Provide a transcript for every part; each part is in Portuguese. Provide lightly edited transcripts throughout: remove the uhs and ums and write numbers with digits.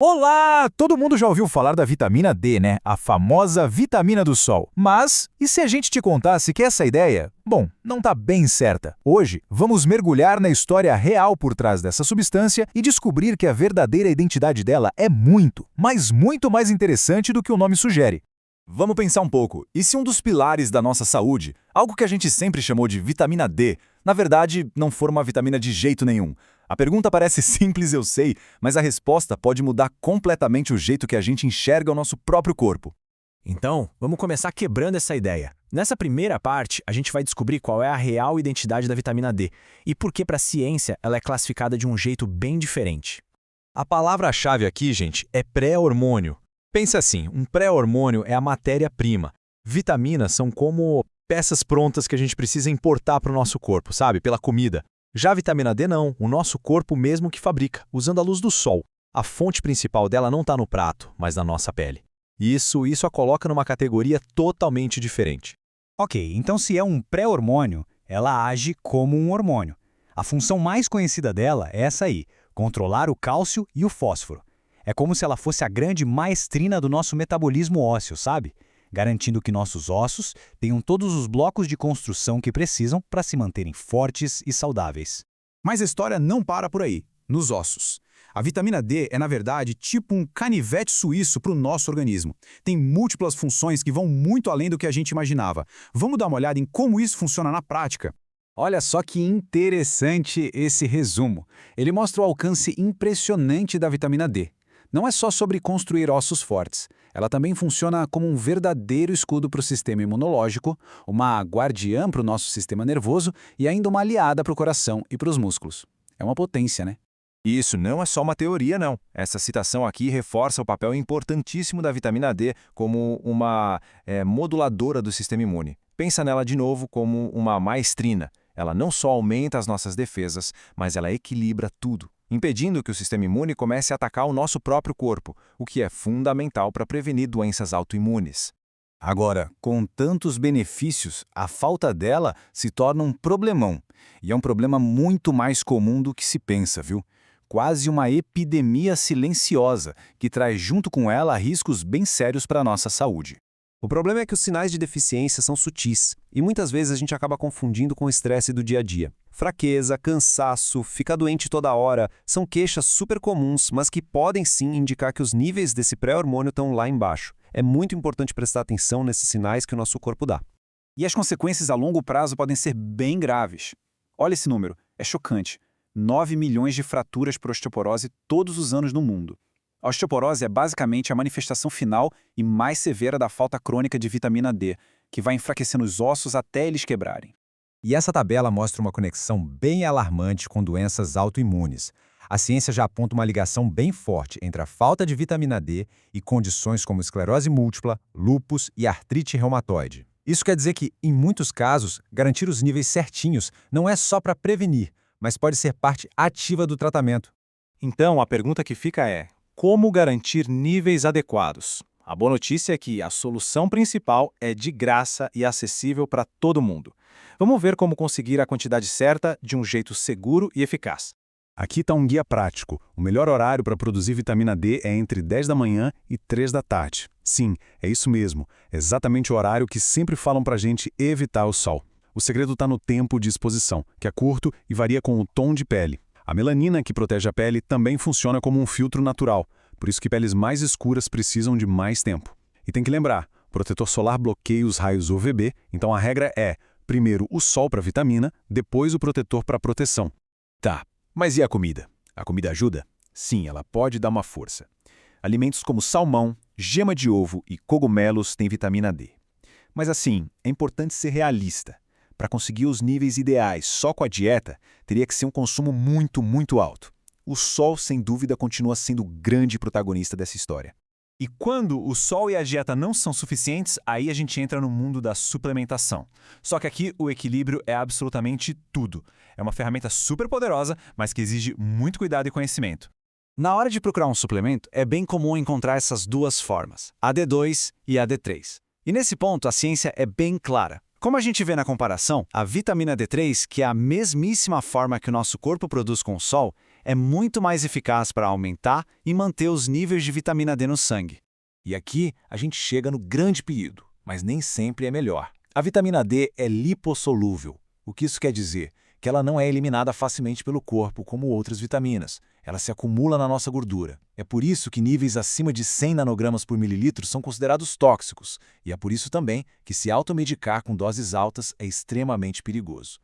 Olá! Todo mundo já ouviu falar da vitamina D, né? A famosa vitamina do sol. Mas, e se a gente te contasse que essa ideia, bom, não tá bem certa? Hoje, vamos mergulhar na história real por trás dessa substância e descobrir que a verdadeira identidade dela é muito, mas muito mais interessante do que o nome sugere. Vamos pensar um pouco. E se um dos pilares da nossa saúde, algo que a gente sempre chamou de vitamina D, na verdade não for uma vitamina de jeito nenhum? A pergunta parece simples, eu sei, mas a resposta pode mudar completamente o jeito que a gente enxerga o nosso próprio corpo. Então, vamos começar quebrando essa ideia. Nessa primeira parte, a gente vai descobrir qual é a real identidade da vitamina D e por que, para a ciência, ela é classificada de um jeito bem diferente. A palavra-chave aqui, gente, é pré-hormônio. Pensa assim, um pré-hormônio é a matéria-prima. Vitaminas são como peças prontas que a gente precisa importar para o nosso corpo, sabe? Pela comida. Já a vitamina D não, o nosso corpo mesmo que fabrica, usando a luz do sol. A fonte principal dela não está no prato, mas na nossa pele. Isso a coloca numa categoria totalmente diferente. Ok, então se é um pré-hormônio, ela age como um hormônio. A função mais conhecida dela é essa aí, controlar o cálcio e o fósforo. É como se ela fosse a grande maestrina do nosso metabolismo ósseo, sabe? Garantindo que nossos ossos tenham todos os blocos de construção que precisam para se manterem fortes e saudáveis. Mas a história não para por aí, nos ossos. A vitamina D é, na verdade, tipo um canivete suíço para o nosso organismo. Tem múltiplas funções que vão muito além do que a gente imaginava. Vamos dar uma olhada em como isso funciona na prática? Olha só que interessante esse resumo. Ele mostra o alcance impressionante da vitamina D. Não é só sobre construir ossos fortes. Ela também funciona como um verdadeiro escudo para o sistema imunológico, uma guardiã para o nosso sistema nervoso e ainda uma aliada para o coração e para os músculos. É uma potência, né? E isso não é só uma teoria, não. Essa citação aqui reforça o papel importantíssimo da vitamina D como uma moduladora do sistema imune. Pensa nela de novo como uma maestrina. Ela não só aumenta as nossas defesas, mas ela equilibra tudo, impedindo que o sistema imune comece a atacar o nosso próprio corpo, o que é fundamental para prevenir doenças autoimunes. Agora, com tantos benefícios, a falta dela se torna um problemão. E é um problema muito mais comum do que se pensa, viu? Quase uma epidemia silenciosa, que traz junto com ela riscos bem sérios para a nossa saúde. O problema é que os sinais de deficiência são sutis e muitas vezes a gente acaba confundindo com o estresse do dia a dia. Fraqueza, cansaço, ficar doente toda hora são queixas super comuns, mas que podem sim indicar que os níveis desse pré-hormônio estão lá embaixo. É muito importante prestar atenção nesses sinais que o nosso corpo dá. E as consequências a longo prazo podem ser bem graves. Olha esse número, é chocante. 9 milhões de fraturas por osteoporose todos os anos no mundo. A osteoporose é basicamente a manifestação final e mais severa da falta crônica de vitamina D, que vai enfraquecendo os ossos até eles quebrarem. E essa tabela mostra uma conexão bem alarmante com doenças autoimunes. A ciência já aponta uma ligação bem forte entre a falta de vitamina D e condições como esclerose múltipla, lúpus e artrite reumatoide. Isso quer dizer que, em muitos casos, garantir os níveis certinhos não é só para prevenir, mas pode ser parte ativa do tratamento. Então, a pergunta que fica é: como garantir níveis adequados? A boa notícia é que a solução principal é de graça e acessível para todo mundo. Vamos ver como conseguir a quantidade certa de um jeito seguro e eficaz. Aqui está um guia prático. O melhor horário para produzir vitamina D é entre 10 da manhã e 3 da tarde. Sim, é isso mesmo. Exatamente o horário que sempre falam para a gente evitar o sol. O segredo está no tempo de exposição, que é curto e varia com o tom de pele. A melanina, que protege a pele, também funciona como um filtro natural, por isso que peles mais escuras precisam de mais tempo. E tem que lembrar, o protetor solar bloqueia os raios UVB, então a regra é, primeiro o sol para vitamina, depois o protetor para proteção. Tá, mas e a comida? A comida ajuda? Sim, ela pode dar uma força. Alimentos como salmão, gema de ovo e cogumelos têm vitamina D. Mas assim, é importante ser realista. Para conseguir os níveis ideais só com a dieta, teria que ser um consumo muito alto. O sol, sem dúvida, continua sendo o grande protagonista dessa história. E quando o sol e a dieta não são suficientes, aí a gente entra no mundo da suplementação. Só que aqui o equilíbrio é absolutamente tudo. É uma ferramenta super poderosa, mas que exige muito cuidado e conhecimento. Na hora de procurar um suplemento, é bem comum encontrar essas duas formas, a D2 e a D3. E nesse ponto, a ciência é bem clara. Como a gente vê na comparação, a vitamina D3, que é a mesmíssima forma que o nosso corpo produz com o sol, é muito mais eficaz para aumentar e manter os níveis de vitamina D no sangue. E aqui a gente chega no grande perigo, mas nem sempre é melhor. A vitamina D é lipossolúvel. O que isso quer dizer? Que ela não é eliminada facilmente pelo corpo, como outras vitaminas. Ela se acumula na nossa gordura. É por isso que níveis acima de 100 nanogramas por mililitro são considerados tóxicos. E é por isso também que se automedicar com doses altas é extremamente perigoso.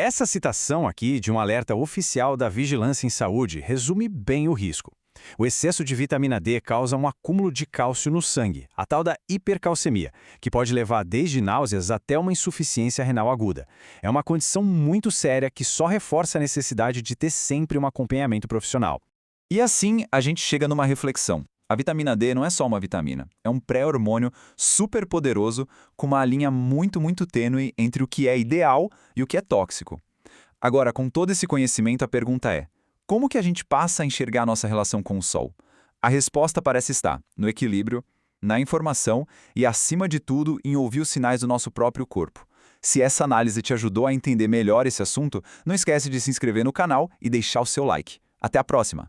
Essa citação aqui de um alerta oficial da Vigilância em Saúde resume bem o risco. O excesso de vitamina D causa um acúmulo de cálcio no sangue, a tal da hipercalcemia, que pode levar desde náuseas até uma insuficiência renal aguda. É uma condição muito séria que só reforça a necessidade de ter sempre um acompanhamento profissional. E assim, a gente chega numa reflexão. A vitamina D não é só uma vitamina, é um pré-hormônio super poderoso com uma linha muito tênue entre o que é ideal e o que é tóxico. Agora, com todo esse conhecimento, a pergunta é: como que a gente passa a enxergar a nossa relação com o Sol? A resposta parece estar no equilíbrio, na informação e, acima de tudo, em ouvir os sinais do nosso próprio corpo. Se essa análise te ajudou a entender melhor esse assunto, não esquece de se inscrever no canal e deixar o seu like. Até a próxima!